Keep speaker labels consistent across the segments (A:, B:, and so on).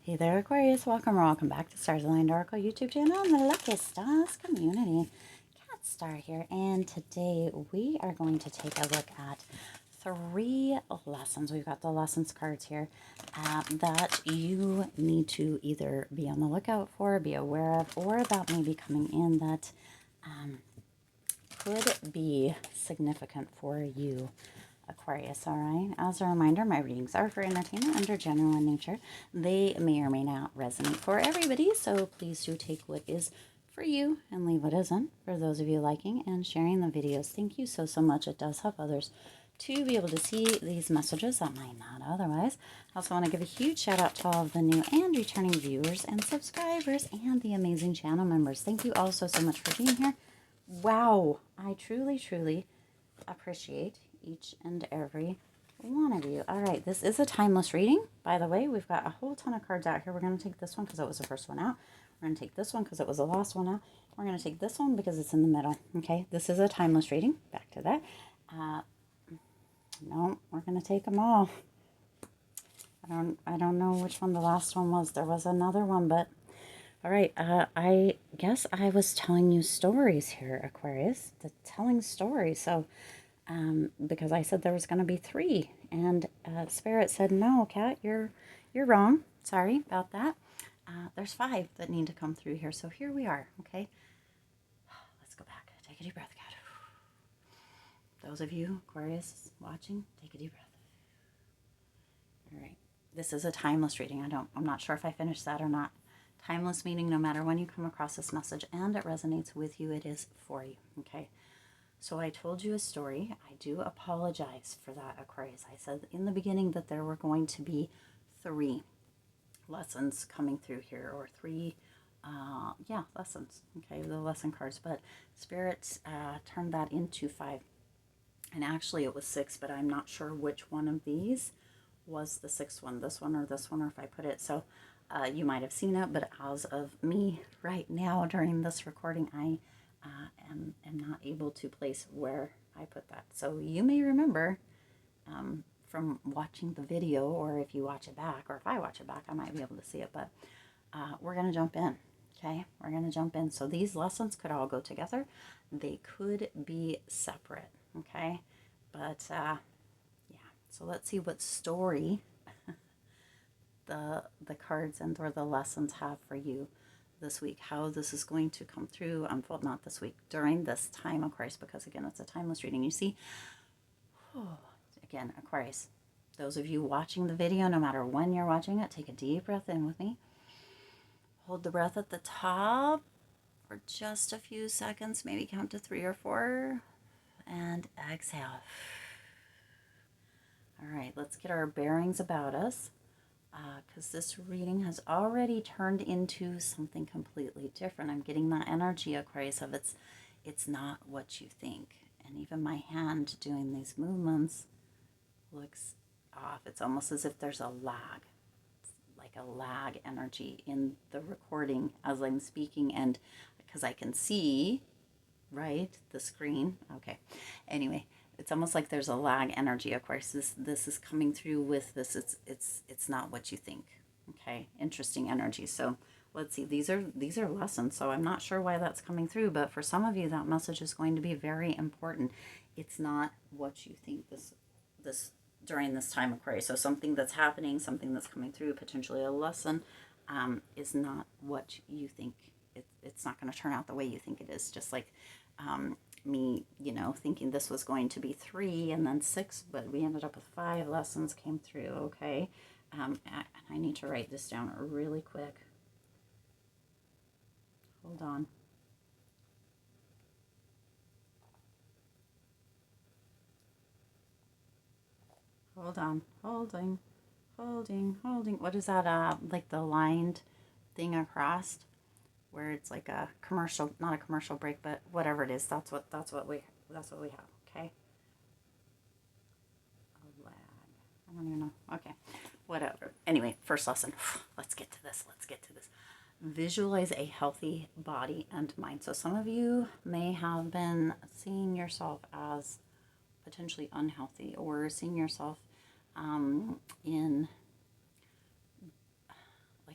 A: Hey there, Aquarius. Welcome or welcome back to Stars Aligned Oracle YouTube channel and the Lucky Stars community. Cat Star here, and today we are going to take a look at 3 lessons. We've got the lessons cards here that you need to either be on the lookout for, be aware of, or that may be coming in that could be significant for you, Aquarius. All right. As a reminder, my readings are for entertainment and are general in nature. They may or may not resonate for everybody, so please do take what is for you and leave what isn't. For those of you liking and sharing the videos, thank you so much. It does help others to be able to see these messages that might not otherwise. I also want to give a huge shout out to all of the new and returning viewers and subscribers and the amazing channel members. Thank you all so much for being here. Wow, I truly appreciate each and every one of you. All right, this is a timeless reading, by the way. We've got a whole ton of cards out here. We're going to take this one because it was the first one out. We're going to take this one because it was the last one out. We're going to take this one because it's in the middle. Okay, this is a timeless reading. Back to that. No, we're going to take them all. I don't know which one the last one was. There was another one, but all right. I guess I was telling you stories here, Aquarius. Telling stories. So because I said there was going to be 3, and Spirit said, "No, Kat, you're wrong. Sorry about that. There's 5 that need to come through here." So here we are. Okay, let's go back. Take a deep breath, Kat. Those of you Aquarius watching, take a deep breath. All right. This is a timeless reading. I'm not sure if I finished that or not. Timeless meaning no matter when you come across this message and it resonates with you, it is for you. Okay. So I told you a story. I do apologize for that, Aquarius. I said in the beginning that there were going to be 3 lessons coming through here, or 3, lessons. Okay, the lesson cards. But Spirit turned that into 5. And actually it was 6, but I'm not sure which one of these was the 6th one, this one, or if I put it. So you might have seen it, but as of me right now during this recording, I am not able to place where I put that. So you may remember from watching the video, or if you watch it back, or if I watch it back, I might be able to see it. But we're going to jump in. Okay, we're going to jump in. So these lessons could all go together. They could be separate. Okay, but yeah. So let's see what story the cards and or the lessons have for you this week, how this is going to come through, unfold, not this week, during this time, Aquarius, because again, it's a timeless reading. You see, again, Aquarius, those of you watching the video, no matter when you're watching it, take a deep breath in with me. Hold the breath at the top for just a few seconds, maybe count to 3 or 4, and exhale. All right, let's get our bearings about us, because this reading has already turned into something completely different. I'm getting that energy, Aquarius, of it's not what you think. And even my hand doing these movements looks off. It's almost as if there's a lag. It's like a lag energy in the recording as I'm speaking, and because I can see, right, the screen. Okay. Anyway, it's almost like there's a lag energy. Of course, this is coming through with this. It's not what you think. Okay, interesting energy. So let's see. These are lessons. So I'm not sure why that's coming through, but for some of you, that message is going to be very important. It's not what you think. This during this time, Aquarius. So something that's happening, something that's coming through, potentially a lesson, is not what you think. It's not going to turn out the way you think it is. Just like me, thinking this was going to be 3 and then 6, but we ended up with 5 lessons came through. Okay. And I need to write this down really quick. Hold on. Hold on. Holding. What is that? Like the lined thing across, where it's like a commercial, not a commercial break, but whatever it is. That's what we have. Okay. A lag. I don't even know. Okay. Whatever. Anyway, first lesson. Let's get to this. Visualize a healthy body and mind. So some of you may have been seeing yourself as potentially unhealthy, or seeing yourself in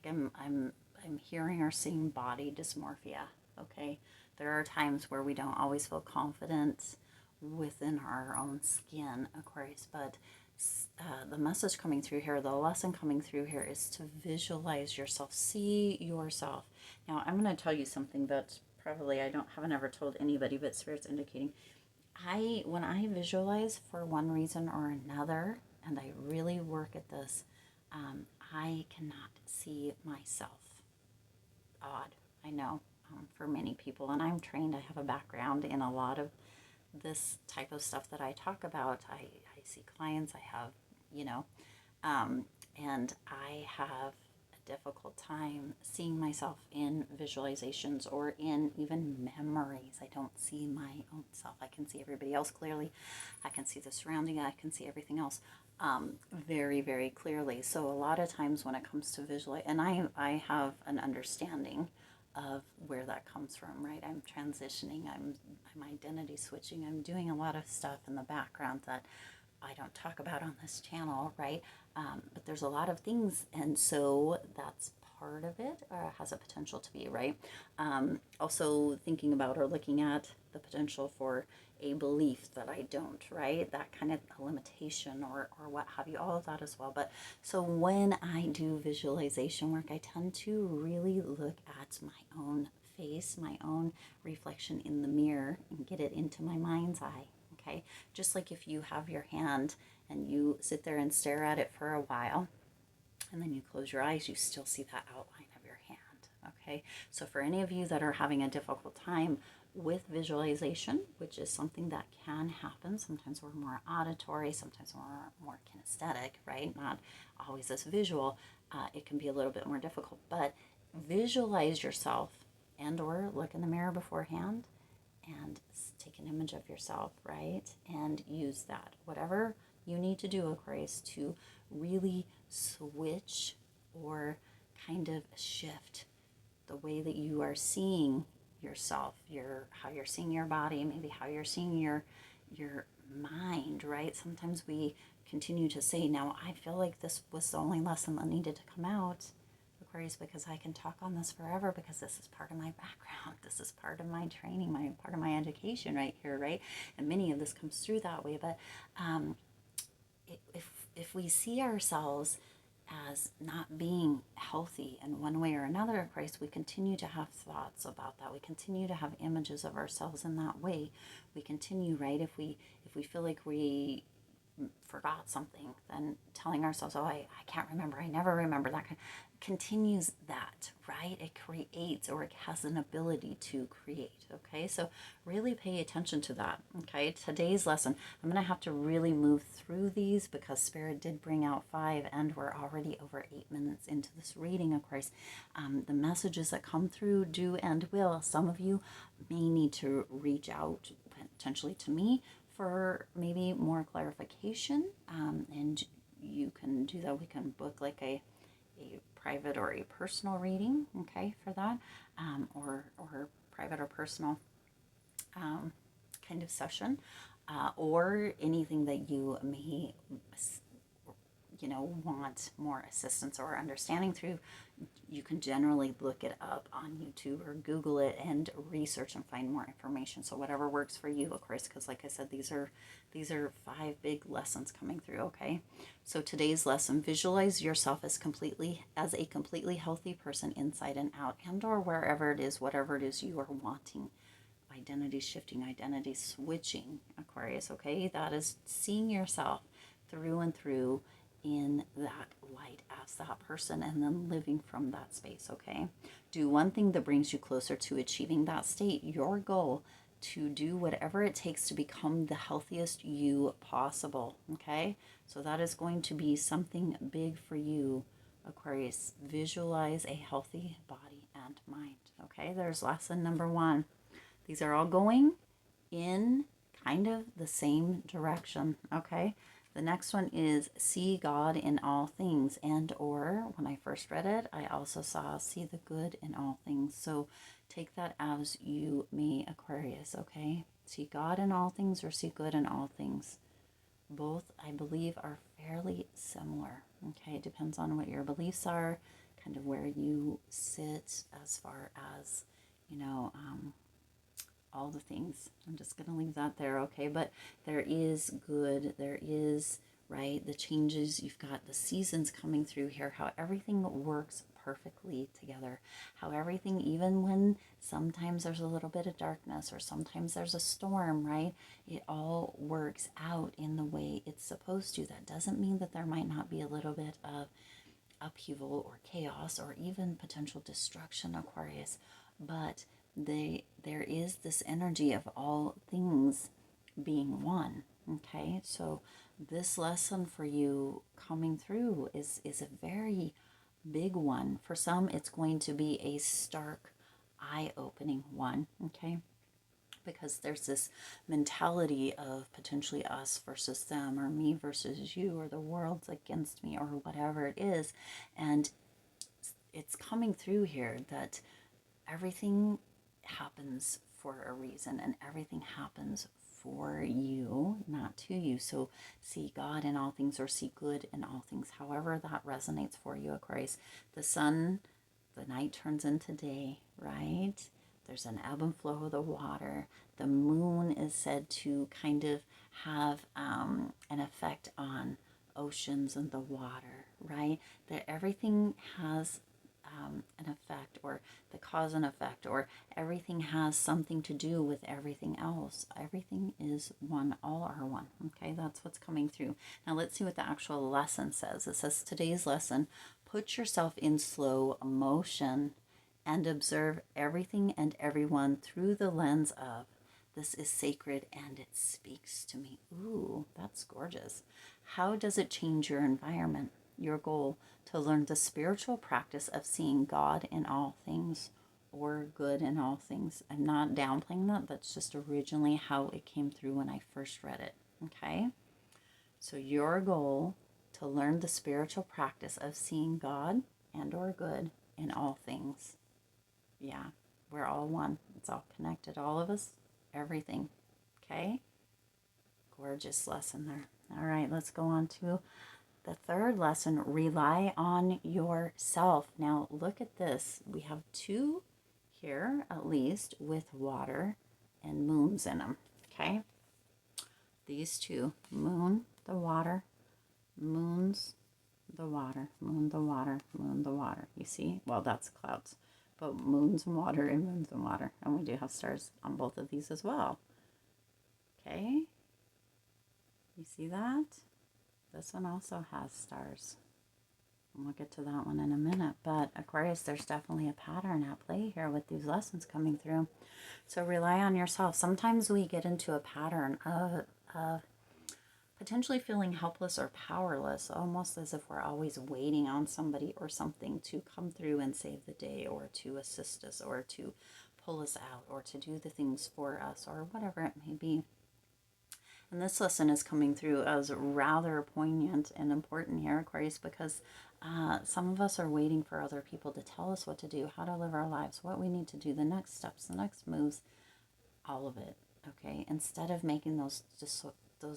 A: like I'm hearing or seeing body dysmorphia. Okay, there are times where we don't always feel confident within our own skin, Aquarius, but the message coming through here, the lesson coming through here is to visualize yourself, see yourself. Now, I'm going to tell you something that probably haven't ever told anybody, but Spirit's indicating. When I visualize for one reason or another, and I really work at this, I cannot see myself. Odd, I know, for many people, and I'm trained. I have a background in a lot of this type of stuff that I talk about. I see clients, I have, you know, um, and I have a difficult time seeing myself in visualizations or in even memories. I don't see my own self. I can see everybody else clearly. I can see the surrounding. I can see everything else very, very clearly. So a lot of times when it comes to visualize, and I have an understanding of where that comes from, right? I'm transitioning, I'm identity switching, I'm doing a lot of stuff in the background that I don't talk about on this channel, right? But there's a lot of things, and so that's part of it, has a potential to be, right? Also thinking about or looking at the potential for a belief that I don't, right? That kind of a limitation or what have you, all of that as well. But so when I do visualization work, I tend to really look at my own face, my own reflection in the mirror, and get it into my mind's eye. Okay, just like if you have your hand and you sit there and stare at it for a while, and then you close your eyes, you still see that outline of your hand. Okay, so for any of you that are having a difficult time with visualization, which is something that can happen, sometimes we're more auditory, sometimes we're more kinesthetic, right? Not always as visual. It can be a little bit more difficult, but visualize yourself and or look in the mirror beforehand and take an image of yourself, right? And use that. Whatever you need to do, Aquarius, to really switch or kind of shift the way that you are seeing yourself, how you're seeing your body, maybe how you're seeing your mind, right? Sometimes we continue to say, now I feel like this was the only lesson that needed to come out, Aquarius, because I can talk on this forever because this is part of my background. This is part of my training, part of my education right here, right? And many of this comes through that way. But if we see ourselves as not being healthy in one way or another, Aquarius, we continue to have thoughts about that. We continue to have images of ourselves in that way. We continue, right? If we feel like we forgot something, then telling ourselves, oh, I can't remember, I never remember, that continues that, right? It creates, or it has an ability to create, okay? So really pay attention to that, okay? Today's lesson, I'm going to have to really move through these because Spirit did bring out 5 and we're already over 8 minutes into this reading, of course. The messages that come through do and will. Some of you may need to reach out potentially to me for maybe more clarification, and you can do that. We can book like a private or a personal reading, okay, for that, or private or personal kind of session, or anything that you may want more assistance or understanding through. You can generally look it up on YouTube or Google it and research and find more information. So whatever works for you, of course, because like I said, these are 5 big lessons coming through, okay? So today's lesson, visualize yourself as a completely healthy person inside and out, and or wherever it is, whatever it is you are wanting. Identity shifting, identity switching, Aquarius, okay? That is seeing yourself through and through in that light as that person and then living from that space, okay? Do one thing that brings you closer to achieving that state, your goal, to do whatever it takes to become the healthiest you possible, okay? So that is going to be something big for you, Aquarius. Visualize a healthy body and mind, okay? There's lesson number 1. These are all going in kind of the same direction, okay? The next one is see God in all things, and or when I first read it, I also saw see the good in all things. So take that as you may, Aquarius, okay? See God in all things or see good in all things. Both, I believe, are fairly similar, okay? It depends on what your beliefs are, kind of where you sit as far as, you know, all the things. I'm just going to leave that there, okay? But there is good, there is, right, the changes. You've got the seasons coming through here, how everything works perfectly together, how everything, even when sometimes there's a little bit of darkness or sometimes there's a storm, right, it all works out in the way it's supposed to. That doesn't mean that there might not be a little bit of upheaval or chaos or even potential destruction, Aquarius, but there is this energy of all things being one. Okay, so this lesson for you coming through is a very big one. For some, it's going to be a stark, eye-opening one. Okay, because there's this mentality of potentially us versus them, or me versus you, or the world's against me, or whatever it is. And it's coming through here that everything happens for a reason, and everything happens for you, not to you. So see God in all things, or see good in all things, however that resonates for you, Aquarius. The sun, the night turns into day, right? There's an ebb and flow of the water. The moon is said to kind of have an effect on oceans and the water, right? That everything has an effect, or the cause and effect, or everything has something to do with everything else. Everything is one, all are one. Okay, that's what's coming through. Now let's see what the actual lesson says. It says, today's lesson, put yourself in slow motion and observe everything and everyone through the lens of, this is sacred and it speaks to me. Ooh, that's gorgeous. How does it change your environment? Your goal, to learn the spiritual practice of seeing God in all things, or good in all things. I'm not downplaying that. That's just originally how it came through when I first read it. Okay? So your goal, to learn the spiritual practice of seeing God and or good in all things. Yeah, we're all one. It's all connected. All of us, everything. Okay? Gorgeous lesson there. All right, let's go on to the third lesson, rely on yourself. Now, look at this. We have two here, at least, with water and moons in them. Okay? These two, moon, the water, moons, the water, moon, the water, moon, the water. You see? Well, that's clouds. But moons and water and moons and water. And we do have stars on both of these as well. Okay? You see that? This one also has stars. And we'll get to that one in a minute. But Aquarius, there's definitely a pattern at play here with these lessons coming through. So rely on yourself. Sometimes we get into a pattern of potentially feeling helpless or powerless, almost as if we're always waiting on somebody or something to come through and save the day, or to assist us, or to pull us out, or to do the things for us, or whatever it may be. And this lesson is coming through as rather poignant and important here, Aquarius, because some of us are waiting for other people to tell us what to do, how to live our lives, what we need to do, the next steps, the next moves, all of it, okay? Instead of making those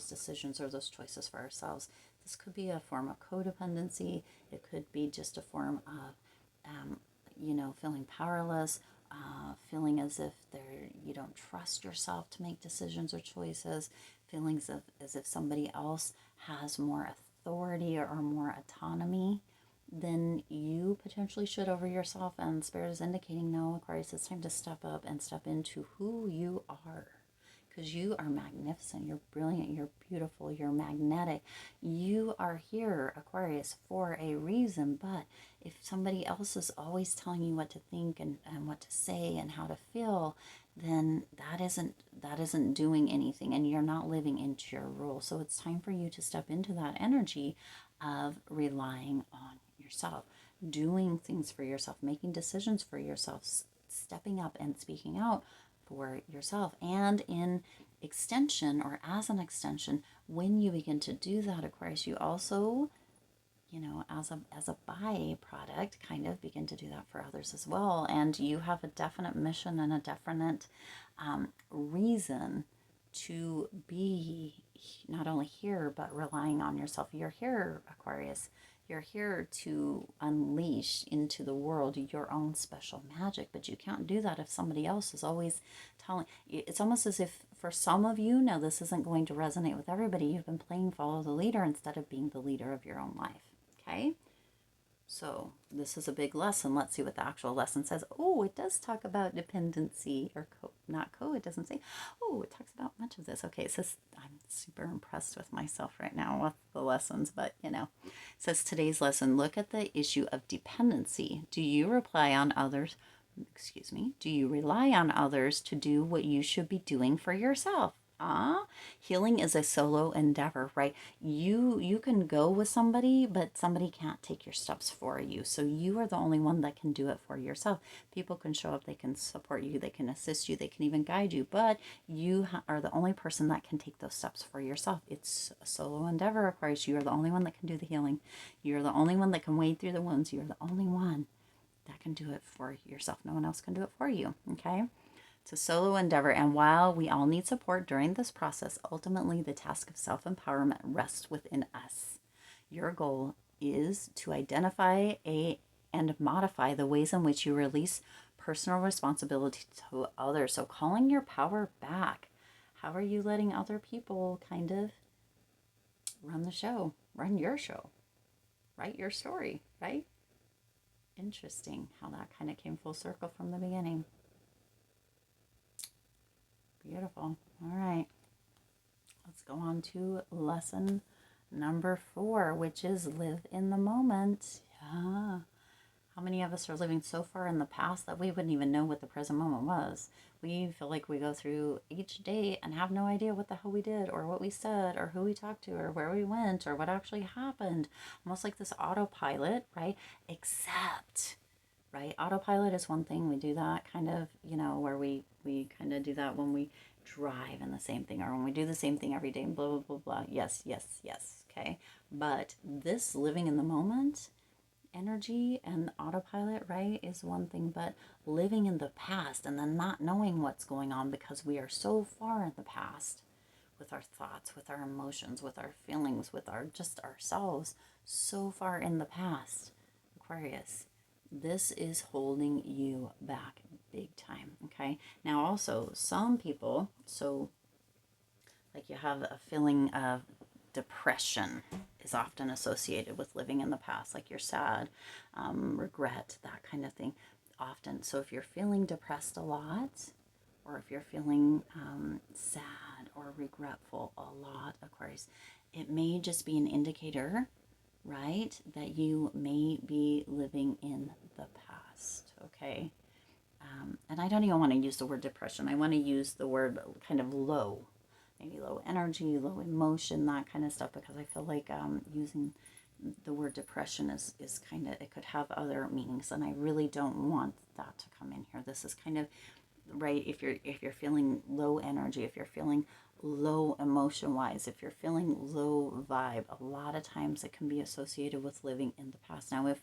A: decisions or those choices for ourselves. This could be a form of codependency. It could be just a form of, feeling powerless, feeling as if you don't trust yourself to make decisions or choices, feelings of as if somebody else has more authority or more autonomy than you potentially should over yourself. And Spirit is indicating, no, Aquarius, it's time to step up and step into who you are. Because you are magnificent, you're brilliant, you're beautiful, you're magnetic. You are here, Aquarius, for a reason. But if somebody else is always telling you what to think and what to say and how to feel, then that isn't doing anything, and you're not living into your role. So it's time for you to step into that energy of relying on yourself, doing things for yourself, making decisions for yourself, stepping up and speaking out for yourself. And in extension, or as an extension, when you begin to do that, Aquarius, you also, as a byproduct, kind of begin to do that for others as well. And you have a definite mission and a definite reason to be not only here, but relying on yourself. You're here, Aquarius, You're here to unleash into the world your own special magic, but you can't do that if somebody else is always telling. It's almost as if for some of you, now this isn't going to resonate with everybody, you've been playing follow the leader instead of being the leader of your own life. Okay? So this is a big lesson. Let's see what the actual lesson says. Oh, it does talk about dependency, or it doesn't say. Oh, it talks about much of this. Okay, it says, I'm super impressed with myself right now with the lessons, but it says today's lesson, look at the issue of dependency. Do you rely on others? Do you rely on others to do what you should be doing for yourself? Healing is a solo endeavor, right? You can go with somebody, but somebody can't take your steps for you. So you are the only one that can do it for yourself. People can show up, they can support you, they can assist you, they can even guide you, but you are the only person that can take those steps for yourself. It's a solo endeavor, Aquarius. You are the only one that can do the healing. You're the only one that can wade through the wounds. You're the only one that can do it for yourself. No one else can do it for you, okay? It's a solo endeavor, and while we all need support during this process, ultimately the task of self-empowerment rests within us. Your goal is to identify and modify the ways in which you release personal responsibility to others. So calling your power back. How are you letting other people kind of run the show, run your show, write your story, right? Interesting how that kind of came full circle from the beginning. Beautiful. All right. Let's go on to lesson number 4, which is live in the moment. Yeah. How many of us are living so far in the past that we wouldn't even know what the present moment was? We feel like we go through each day and have no idea what the hell we did, or what we said, or who we talked to, or where we went, or what actually happened. Almost like this autopilot, right? Except, right? Autopilot is one thing. We do that kind of, where we kind of do that when we drive in the same thing, or when we do the same thing every day, blah, blah, blah, blah. Yes, yes, yes. Okay. But this living in the moment energy and autopilot, right, is one thing, but living in the past and then not knowing what's going on because we are so far in the past with our thoughts, with our emotions, with our feelings, with our just ourselves, so far in the past, Aquarius. This is holding you back big time, okay? Now also, some people, so like you have a feeling of depression is often associated with living in the past, like you're sad, regret, that kind of thing often. So if you're feeling depressed a lot, or if you're feeling sad or regretful a lot, Aquarius, it may just be an indicator, right, that you may be living in the past, okay? And I don't even want to use the word depression. I want to use the word kind of low, maybe low energy, low emotion, that kind of stuff, because I feel like using the word depression is kind of, it could have other meanings, and I really don't want that to come in here. This is kind of, right, if you're feeling low energy, if you're feeling low emotion wise, if you're feeling low vibe, a lot of times it can be associated with living in the past. Now, if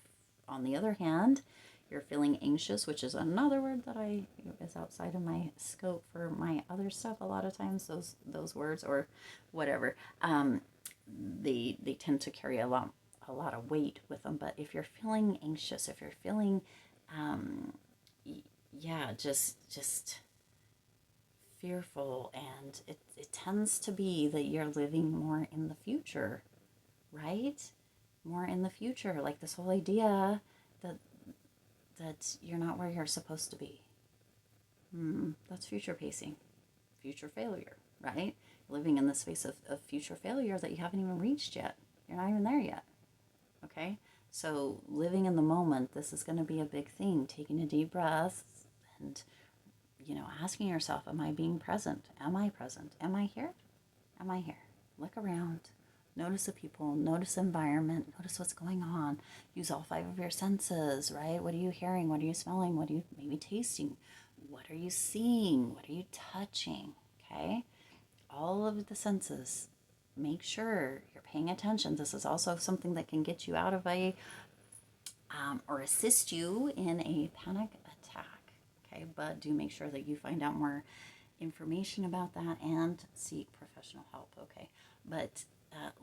A: on the other hand, you're feeling anxious, which is another word that is outside of my scope for my other stuff. A lot of times, those words or whatever, they tend to carry a lot of weight with them. But if you're feeling anxious, if you're feeling, just fearful, and it tends to be that you're living more in the future, right? More in the future, like this whole idea that you're not where you're supposed to be. That's future pacing, future failure, right? Living in the space of future failure that you haven't even reached yet. You're not even there yet, okay? So living in the moment, this is going to be a big thing. Taking a deep breath and, asking yourself, am I being present? Am I present? Am I here? Am I here? Look around. Notice the people, notice the environment, notice what's going on. Use all 5 of your senses, right? What are you hearing? What are you smelling? What are you maybe tasting? What are you seeing? What are you touching? Okay? All of the senses. Make sure you're paying attention. This is also something that can get you out of or assist you in a panic attack. Okay? But do make sure that you find out more information about that and seek professional help. Okay? But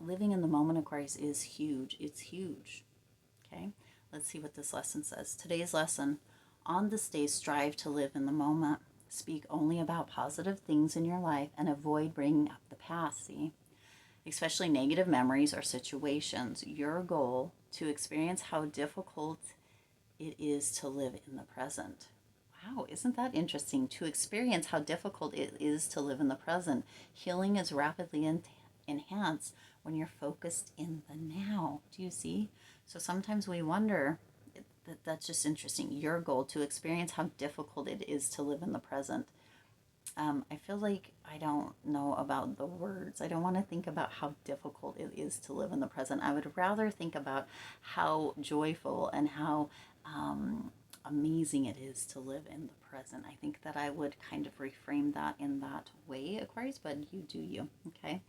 A: living in the moment, Aquarius, is huge. It's huge. Okay, let's see what this lesson says. Today's lesson: on this day, strive to live in the moment. Speak only about positive things in your life and avoid bringing up the past. See, especially negative memories or situations. Your goal to experience how difficult it is to live in the present. Wow, isn't that interesting? To experience how difficult it is to live in the present. Healing is rapidly enhanced when you're focused in the now. Do you see? So sometimes we wonder, that's just interesting. Your goal to experience how difficult it is to live in the present. I feel like I don't know about the words. I don't want to think about how difficult it is to live in the present. I would rather think about how joyful and how amazing it is to live in the present. I think that I would kind of reframe that in that way, Aquarius, but you do you, okay?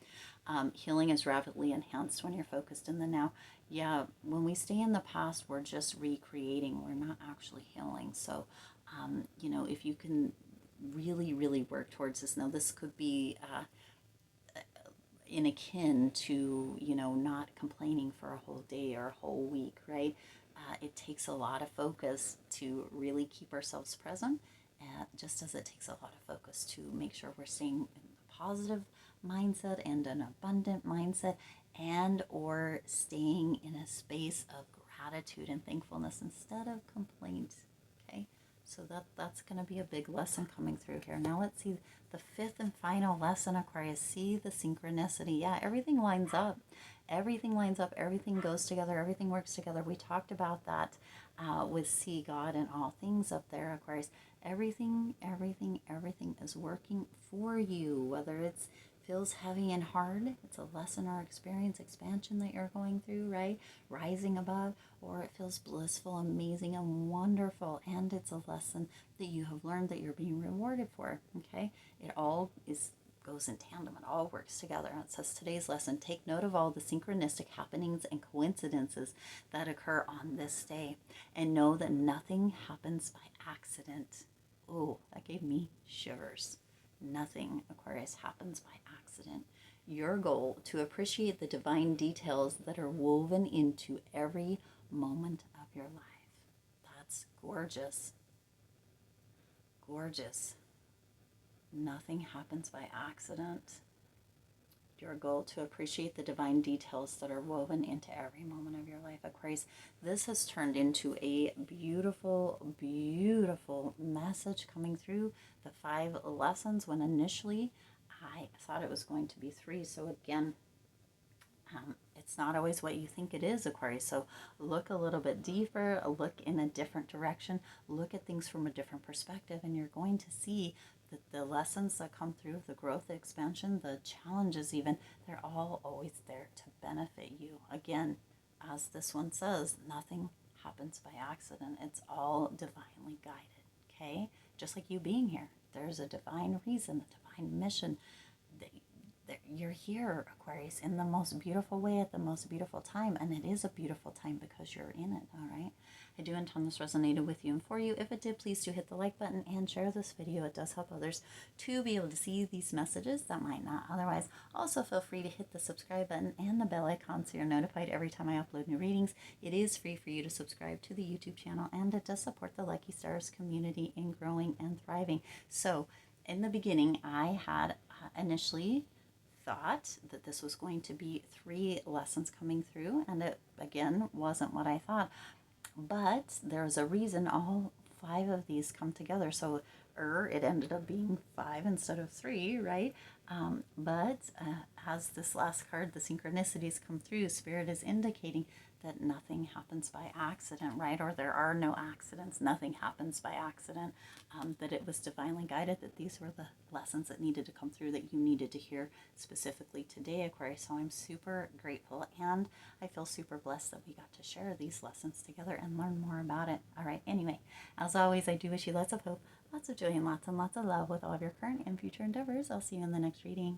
A: Healing is rapidly enhanced when you're focused in the now. Yeah, when we stay in the past, we're just recreating. We're not actually healing. So, if you can really, really work towards this. Now, this could be in akin to, not complaining for a whole day or a whole week, right? It takes a lot of focus to really keep ourselves present, just as it takes a lot of focus to make sure we're staying in a positive mindset and an abundant mindset, and or staying in a space of gratitude and thankfulness instead of complaint. Okay, so that's going to be a big lesson coming through here. Now let's see the fifth and final lesson, Aquarius. See the synchronicity. Yeah, everything lines up. Everything lines up. Everything goes together. Everything works together. We talked about that with see God in all things up there, Aquarius. Everything is working for you, whether it's feels heavy and hard, it's a lesson or experience expansion that you're going through, right? Rising above, or it feels blissful, amazing, and wonderful, and it's a lesson that you have learned that you're being rewarded for. Okay, it all goes in tandem. It all works together. And it says today's lesson: take note of all the synchronistic happenings and coincidences that occur on this day, and know that nothing happens by accident. Oh, that gave me shivers. Nothing, Aquarius, happens by accident. Your goal to appreciate the divine details that are woven into every moment of your life. That's gorgeous. Gorgeous. Nothing happens by accident. Your goal to appreciate the divine details that are woven into every moment of your life, Aquarius. This has turned into a beautiful, beautiful message coming through the 5 lessons, when initially I thought it was going to be 3. So again, it's not always what you think it is, Aquarius. So look a little bit deeper, look in a different direction, look at things from a different perspective, and you're going to see that the lessons that come through, the growth, the expansion, the challenges even, they're all always there to benefit you. Again, as this one says, nothing happens by accident. It's all divinely guided, okay? Just like you being here. There's a divine reason, a divine mission. You're here, Aquarius, in the most beautiful way at the most beautiful time, and it is a beautiful time because you're in it. All right, I do intend this resonated with you and for you. If it did, please do hit the like button and share this video. It does help others to be able to see these messages that might not otherwise. Also, feel free to hit the subscribe button and the bell icon so you're notified every time I upload new readings. It is free for you to subscribe to the YouTube channel, and it does support the Lucky Stars community in growing and thriving. So in the beginning, I had initially thought that this was going to be 3 lessons coming through, and it again wasn't what I thought, but there's a reason all 5 of these come together. So it ended up being 5 instead of 3, right? But as this last card, the synchronicities, come through, Spirit is indicating that nothing happens by accident, right? Or there are no accidents. Nothing happens by accident. That it was divinely guided, that these were the lessons that needed to come through, that you needed to hear specifically today, Aquarius. So I'm super grateful, and I feel super blessed that we got to share these lessons together and learn more about it. All right, anyway, as always, I do wish you lots of hope, lots of joy, and lots of love with all of your current and future endeavors. I'll see you in the next reading.